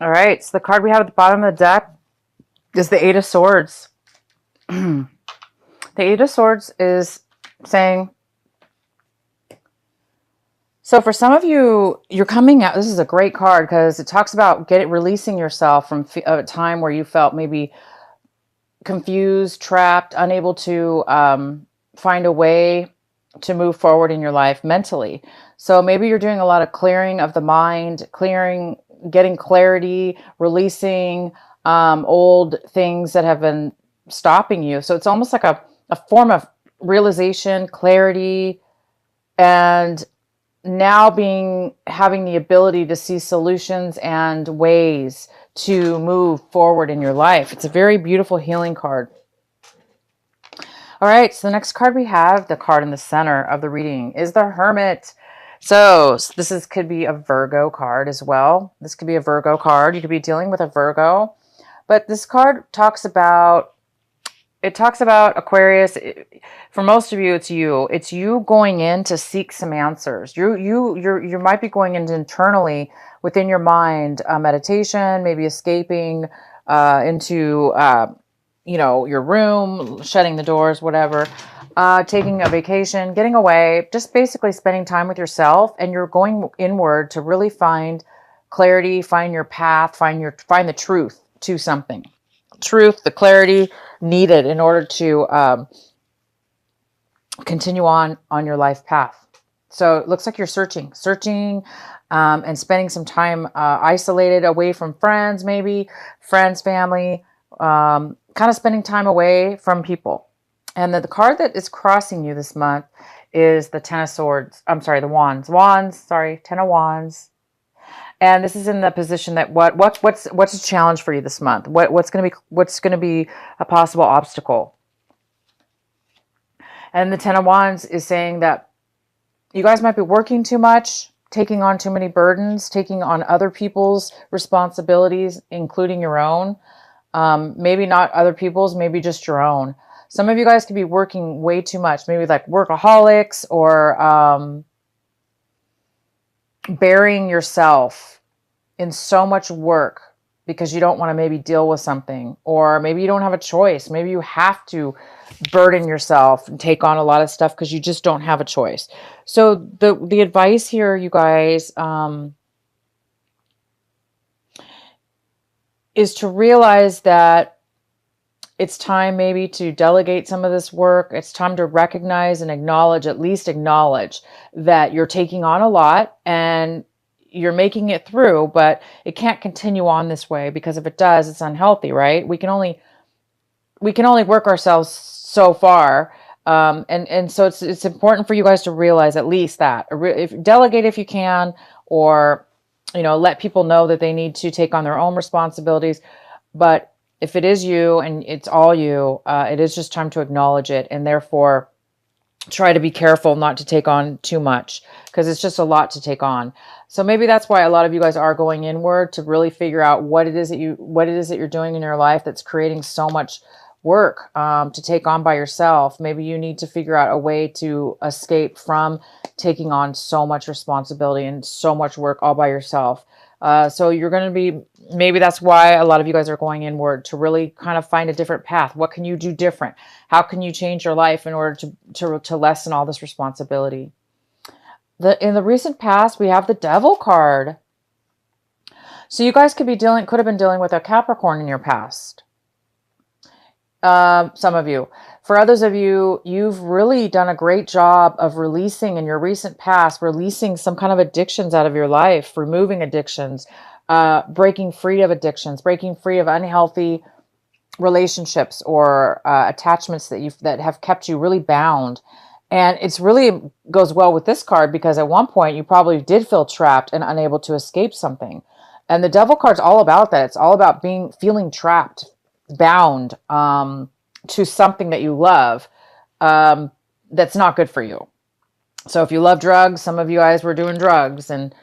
All right, so the card we have at the bottom of the deck is the Eight of Swords. The Eight of Swords is saying, so for some of you, you're coming out. This is a great card because it talks about releasing yourself from a time where you felt maybe confused, trapped, unable to find a way to move forward in your life mentally. So maybe you're doing a lot of clearing of the mind, getting clarity, releasing old things that have been stopping you. So it's almost like a form of realization, clarity, and now having the ability to see solutions and ways to move forward in your life. It's a very beautiful healing card. All right, so the next card we have, the card in the center of the reading, is the Hermit. So this could be a Virgo card as well. This could be a Virgo card. You could be dealing with a Virgo. But this card talks about Aquarius. For most of you, it's you. It's you going in to seek some answers. You might be going into internally within your mind, meditation, maybe escaping into your room, shutting the doors, whatever, taking a vacation, getting away, just basically spending time with yourself, and you're going inward to really find clarity, find your path, find the truth to something. Truth, the clarity needed in order to continue on your life path. So it looks like you're searching, and spending some time isolated, away from friends, family, kind of spending time away from people. And the card that is crossing you this month is the Ten of Swords. I'm sorry, the Wands. Ten of Wands. And this is in the position that what's a challenge for you this month? What's going to be a possible obstacle? And the Ten of Wands is saying that you guys might be working too much, taking on too many burdens, taking on other people's responsibilities, including your own. Maybe not other people's, maybe just your own. Some of you guys could be working way too much, maybe like workaholics, or burying yourself in so much work because you don't want to maybe deal with something, or maybe you don't have a choice. Maybe you have to burden yourself and take on a lot of stuff because you just don't have a choice. So the advice here, you guys, is to realize that it's time maybe to delegate some of this work. It's time to recognize and at least acknowledge that you're taking on a lot and you're making it through, but it can't continue on this way, because if it does, it's unhealthy, right? We can only work ourselves so far. And so it's important for you guys to realize at least that. Delegate if you can, or let people know that they need to take on their own responsibilities. But if it is you and it's all you, it is just time to acknowledge it, and therefore try to be careful not to take on too much, because it's just a lot to take on. So maybe that's why a lot of you guys are going inward to really figure out what it is that you're doing in your life that's creating so much work to take on by yourself. Maybe you need to figure out a way to escape from taking on so much responsibility and so much work all by yourself. So you're going to be, maybe that's why a lot of you guys are going inward to really kind of find a different path. What can you do different? How can you change your life in order to lessen all this responsibility? In the recent past, we have the Devil card. So you guys could have been dealing with a Capricorn in your past. Some of you. For others of you, you've really done a great job of releasing in your recent past, releasing some kind of addictions out of your life, removing addictions, breaking free of addictions, breaking free of unhealthy relationships or attachments that have kept you really bound. And it's really goes well with this card, because at one point you probably did feel trapped and unable to escape something. And the Devil card's all about that. It's all about feeling trapped, bound to something that you love that's not good for you. So if you love drugs, some of you guys were doing drugs and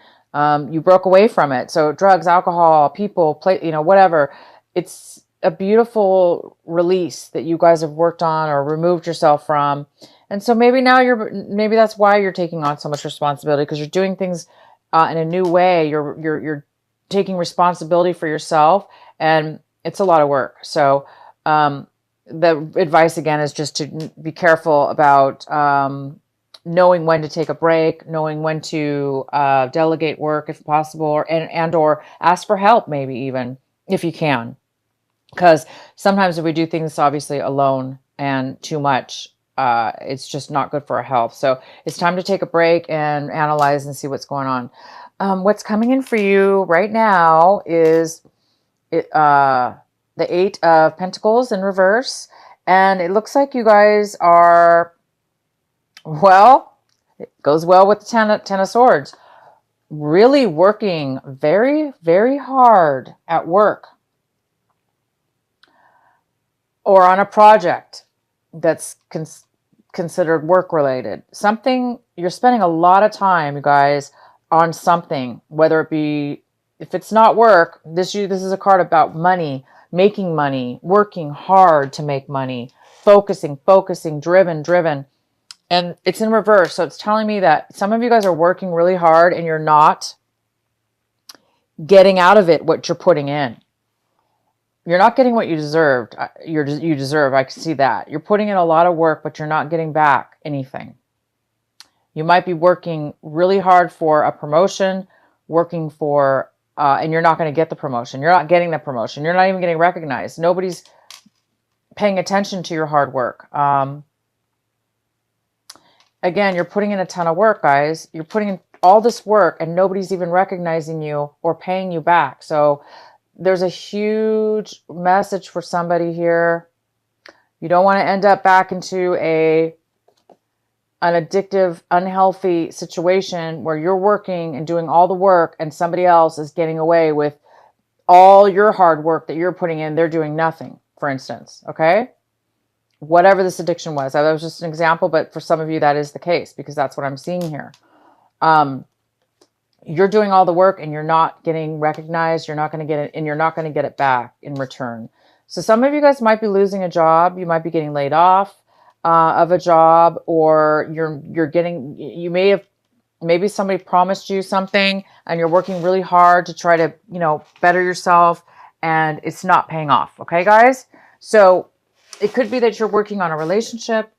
you broke away from it. So drugs, alcohol, people, whatever. It's a beautiful release that you guys have worked on or removed yourself from. And so maybe maybe that's why you're taking on so much responsibility, because you're doing things in a new way. You're taking responsibility for yourself, and it's a lot of work. So the advice again is just to be careful about knowing when to take a break, knowing when to delegate work if possible, or ask for help, maybe even if you can. Because sometimes if we do things obviously alone and too much, it's just not good for our health. So it's time to take a break and analyze and see what's going on. What's coming in for you right now is the Eight of Pentacles in reverse. And it looks like you guys are, well, it goes well with the Ten of Swords. Really working very, very hard at work or on a project that's considered work related. Something, you're spending a lot of time, you guys, on something, whether it be, if it's not work, this is a card about money, making money, working hard to make money, focusing, driven. And it's in reverse. So it's telling me that some of you guys are working really hard and you're not getting out of it what you're putting in. You're not getting what you deserved. You deserve. I can see that. You're putting in a lot of work, but you're not getting back anything. You might be working really hard for a promotion, working for, and you're not going to get the promotion. You're not getting the promotion. You're not even getting recognized. Nobody's paying attention to your hard work. Again, you're putting in a ton of work, guys. You're putting in all this work and nobody's even recognizing you or paying you back. So there's a huge message for somebody here. You don't want to end up back into an addictive, unhealthy situation where you're working and doing all the work and somebody else is getting away with all your hard work that you're putting in. They're doing nothing, for instance. Okay? Whatever this addiction was. That was just an example, but for some of you, that is the case because that's what I'm seeing here. You're doing all the work and you're not getting recognized. You're not going to get it, and you're not going to get it back in return. So some of you guys might be losing a job. You might be getting laid off of a job, or maybe somebody promised you something and you're working really hard to try to, better yourself and it's not paying off. Okay, guys? So it could be that you're working on a relationship,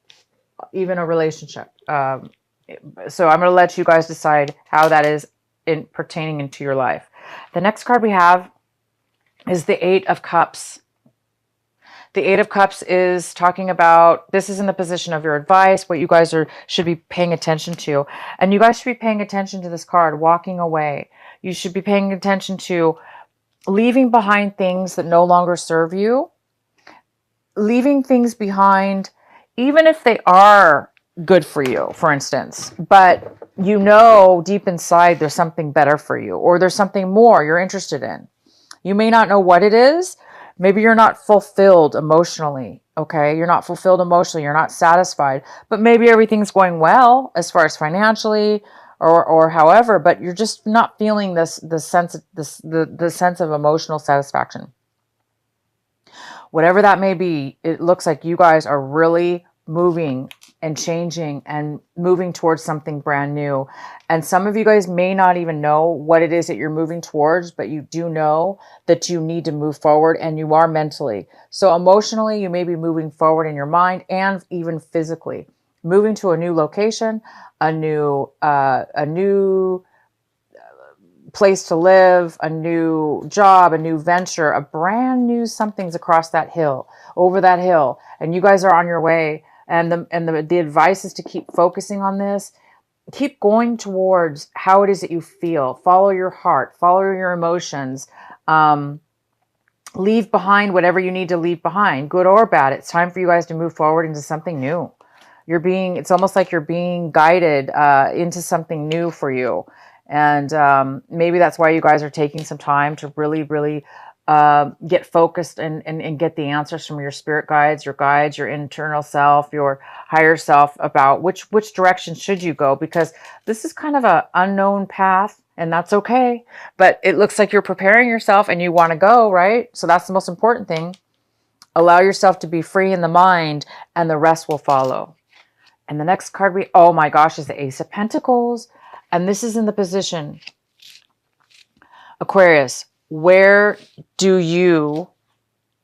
even a relationship. So I'm going to let you guys decide how that is pertaining into your life. The next card we have is the Eight of Cups. The Eight of Cups is talking about, this is in the position of your advice, what you guys should be paying attention to. And you guys should be paying attention to this card, walking away. You should be paying attention to leaving behind things that no longer serve you. Leaving things behind, even if they are good for you, for instance, but deep inside there's something better for you, or there's something more you're interested in. You may not know what it is. Maybe you're not fulfilled emotionally. Okay. You're not fulfilled emotionally. You're not satisfied, but maybe everything's going well as far as financially or however, but you're just not feeling the sense of emotional satisfaction. Whatever that may be, it looks like you guys are really moving and changing and moving towards something brand new. And some of you guys may not even know what it is that you're moving towards, but you do know that you need to move forward, and you are mentally. So emotionally, you may be moving forward in your mind and even physically. Moving to a new location, a new place to live, a new job, a new venture, a brand new something's across that hill, over that hill, and you guys are on your way. And the advice is to keep focusing on this. Keep going towards how it is that you feel. Follow your heart. Follow your emotions. Leave behind whatever you need to leave behind, good or bad. It's time for you guys to move forward into something new. It's almost like you're being guided into something new for you. And maybe that's why you guys are taking some time to really, really get focused and get the answers from your spirit guides, your internal self, your higher self about which direction should you go, because this is kind of an unknown path, and that's okay. But it looks like you're preparing yourself and you want to go, right? So that's the most important thing. Allow yourself to be free in the mind, and the rest will follow. And the next card oh my gosh, is the Ace of Pentacles. And this is in the position Aquarius, where do you,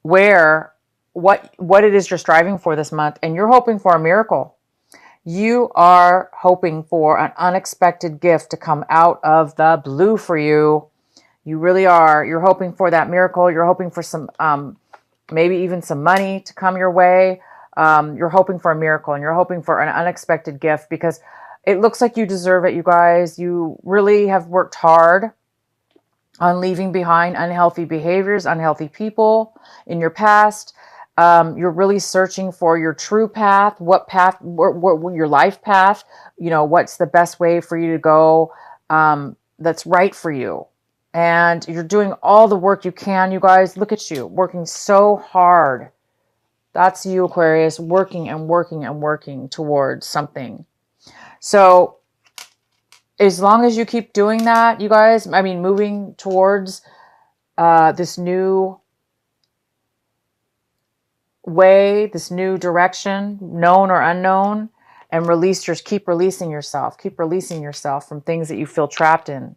what it is you're striving for this month, and you're hoping for a miracle. You are hoping for an unexpected gift to come out of the blue for you. You really are. You're hoping for that miracle. You're hoping for some, maybe even some money to come your way. You're hoping for a miracle, and you're hoping for an unexpected gift because it looks like you deserve it, you guys. You really have worked hard on leaving behind unhealthy behaviors, unhealthy people in your past. You're really searching for your true path, what path, what your life path, what's the best way for you to go, that's right for you. And you're doing all the work you can, you guys. Look at you, working so hard. That's you, Aquarius, working and working and working towards something. So as long as you keep doing that, you guys, moving towards this new way, this new direction, known or unknown, and keep releasing yourself from things that you feel trapped in.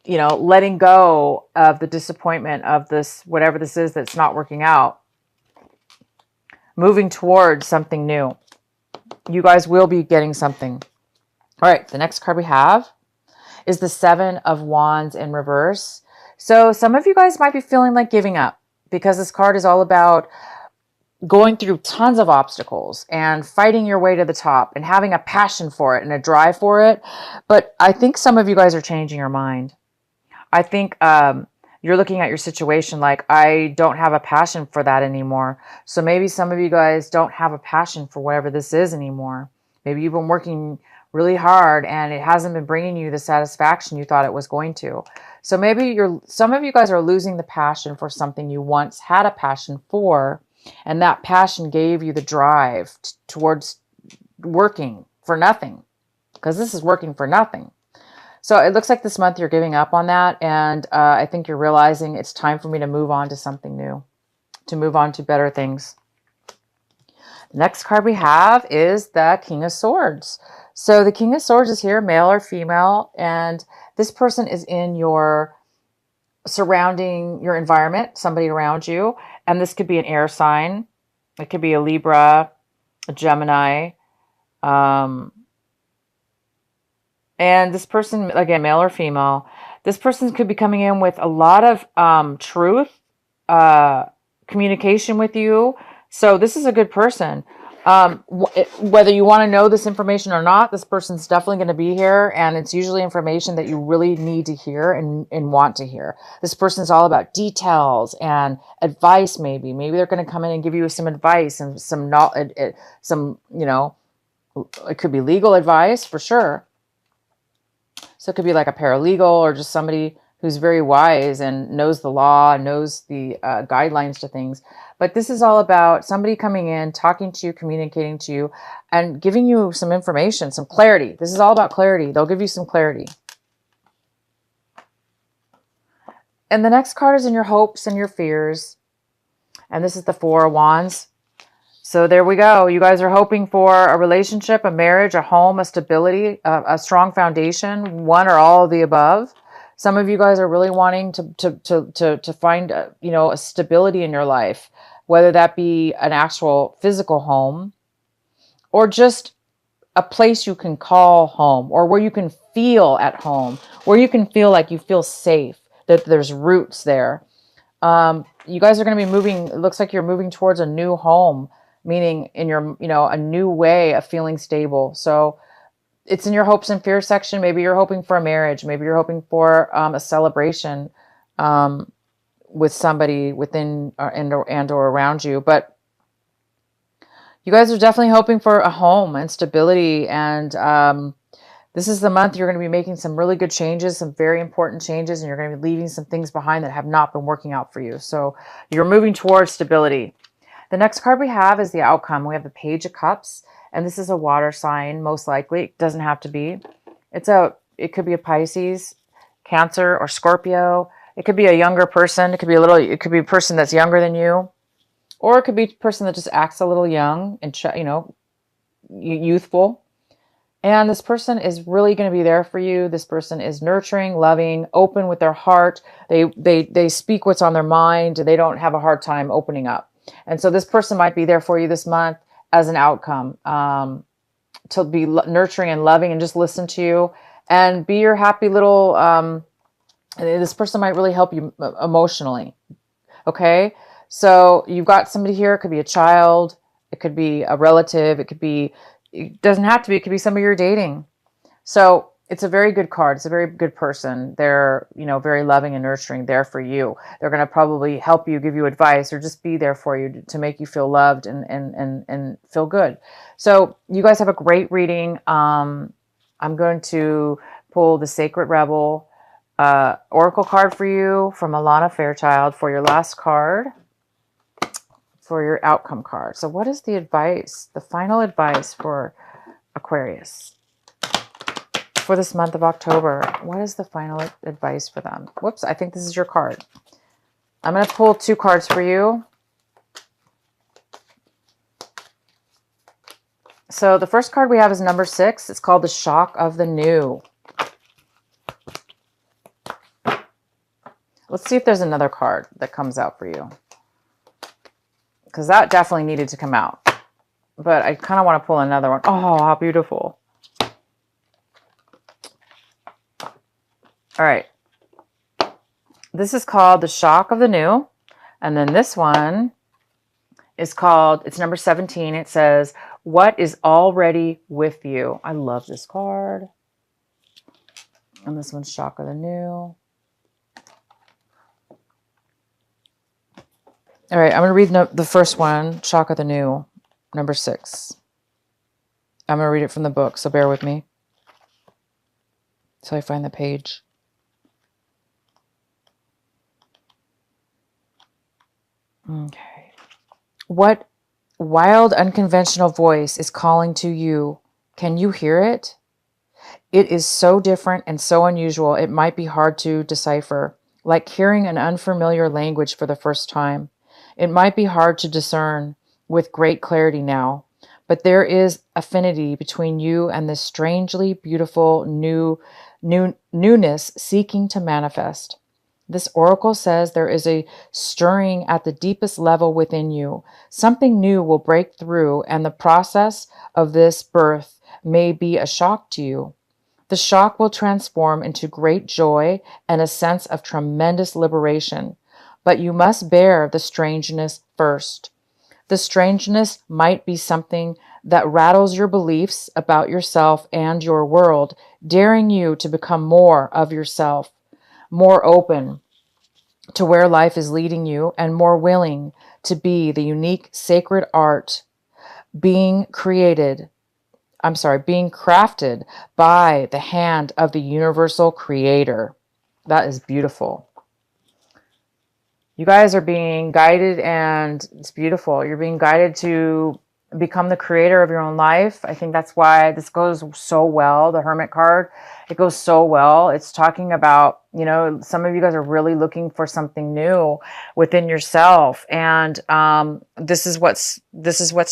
Letting go of the disappointment of this, whatever this is that's not working out. Moving towards something new. You guys will be getting something. All right, the next card we have is the Seven of Wands in reverse. So some of you guys might be feeling like giving up because this card is all about going through tons of obstacles and fighting your way to the top and having a passion for it and a drive for it. But I think some of you guys are changing your mind. I think you're looking at your situation like, I don't have a passion for that anymore. So maybe some of you guys don't have a passion for whatever this is anymore. Maybe you've been working really hard and it hasn't been bringing you the satisfaction you thought it was going to. So maybe some of you guys are losing the passion for something you once had a passion for, and that passion gave you the drive towards working for nothing, because this is working for nothing. So it looks like this month you're giving up on that, and I think you're realizing it's time for me to move on to something new, to move on to better things. The next card we have is the King of Swords. So the King of Swords is here, male or female, and this person is in your surrounding, your environment, somebody around you, and this could be an air sign. It could be a Libra, a Gemini, and this person, again, male or female, this person could be coming in with a lot of truth, communication with you. So this is a good person. Whether you want to know this information or not, this person's definitely going to be here. And it's usually information that you really need to hear and want to hear. This person's all about details and advice, maybe. Maybe they're going to come in and give you some advice and some knowledge, it could be legal advice for sure. So it could be like a paralegal or just somebody who's very wise and knows the law, knows the guidelines to things. But this is all about somebody coming in, talking to you, communicating to you, and giving you some information, some clarity. This is all about clarity. They'll give you some clarity. And the next card is in your hopes and your fears. And this is the Four of Wands. So there we go. You guys are hoping for a relationship, a marriage, a home, a stability, a strong foundation, one or all of the above. Some of you guys are really wanting to find, a stability in your life, whether that be an actual physical home or just a place you can call home, or where you can feel at home, where you can feel like you feel safe, that there's roots there. You guys are going to be moving. It looks like you're moving towards a new home, meaning in your, a new way of feeling stable. So it's in your hopes and fears section. Maybe you're hoping for a marriage. Maybe you're hoping for a celebration with somebody within and or around you. But you guys are definitely hoping for a home and stability. And this is the month you're going to be making some really good changes, some very important changes, and you're going to be leaving some things behind that have not been working out for you. So you're moving towards stability. The next card we have is the outcome. We have the Page of Cups. And this is a water sign, most likely. It doesn't have to be. It could be a Pisces, Cancer, or Scorpio. It could be a younger person. It could be a person that's younger than you. Or it could be a person that just acts a little young and, youthful. And this person is really going to be there for you. This person is nurturing, loving, open with their heart. They speak what's on their mind. They don't have a hard time opening up. And so this person might be there for you this month as an outcome, to be nurturing and loving and just listen to you and be your happy little, this person might really help you emotionally. Okay. So you've got somebody here. It could be a child. It could be a relative. It doesn't have to be, it could be somebody you're dating. So it's a very good card. It's a very good person. They're, very loving and nurturing, there for you. They're going to probably help you, give you advice, or just be there for you to make you feel loved and feel good. So you guys have a great reading. I'm going to pull the Sacred Rebel Oracle card for you from Alana Fairchild for your last card, for your outcome card. So what is the advice, the final advice for Aquarius for this month of October? What is the final advice for them? Whoops, I think this is your card. I'm going to pull 2 cards for you. So the first card we have is number 6. It's called the Shock of the New. Let's see if there's another card that comes out for you, because that definitely needed to come out. But I kind of want to pull another one. Oh, how beautiful. All right. This is called the Shock of the New. And then this one is called, it's number 17. It says, what is already with you? I love this card. And this one's Shock of the New. All right, I'm going to read the first one, Shock of the New, number 6. I'm going to read it from the book, so bear with me till I find the page. Okay. What wild, unconventional voice is calling to you? Can you hear it? It is so different and so unusual, it might be hard to decipher, like hearing an unfamiliar language for the first time. It might be hard to discern with great clarity now, but there is affinity between you and this strangely beautiful newness seeking to manifest. This oracle says there is a stirring at the deepest level within you. Something new will break through, and the process of this birth may be a shock to you. The shock will transform into great joy and a sense of tremendous liberation. But you must bear the strangeness first. The strangeness might be something that rattles your beliefs about yourself and your world, daring you to become more of yourself, more open to where life is leading you, and more willing to be the unique sacred art being crafted by the hand of the universal creator. That is beautiful. You guys are being guided, and it's beautiful. You're being guided to become the creator of your own life. I think that's why this goes so well. The Hermit card, it goes so well. It's talking about, some of you guys are really looking for something new within yourself. And this is what's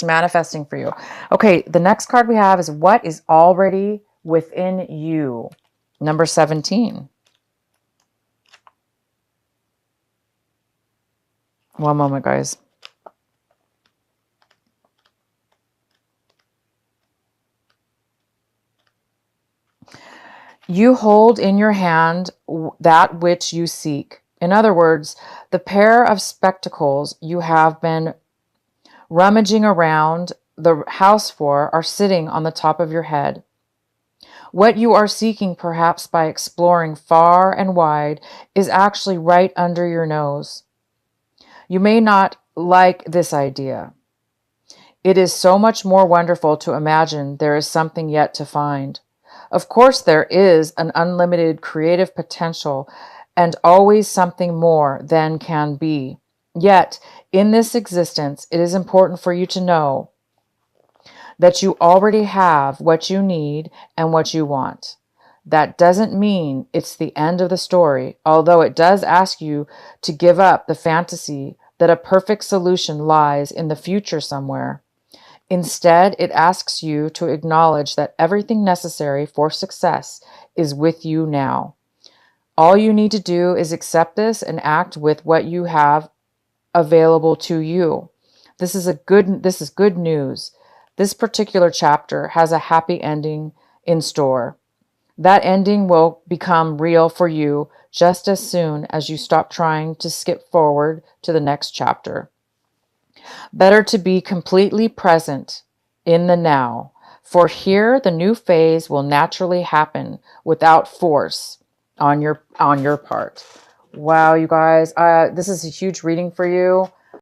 manifesting for you. Okay, the next card we have is what is already within you. Number 17. One moment, guys. You hold in your hand that which you seek. In other words, the pair of spectacles you have been rummaging around the house for are sitting on the top of your head. What you are seeking, perhaps by exploring far and wide, is actually right under your nose. You may not like this idea. It is so much more wonderful to imagine there is something yet to find. Of course, there is an unlimited creative potential and always something more than can be. Yet, in this existence, it is important for you to know that you already have what you need and what you want. That doesn't mean it's the end of the story, although it does ask you to give up the fantasy that a perfect solution lies in the future somewhere. Instead, it asks you to acknowledge that everything necessary for success is with you now. All you need to do is accept this and act with what you have available to you. This is good news. This particular chapter has a happy ending in store. That ending will become real for you just as soon as you stop trying to skip forward to the next chapter. Better to be completely present in the now, for here the new phase will naturally happen without force on your part. Wow, you guys, this is a huge reading for you.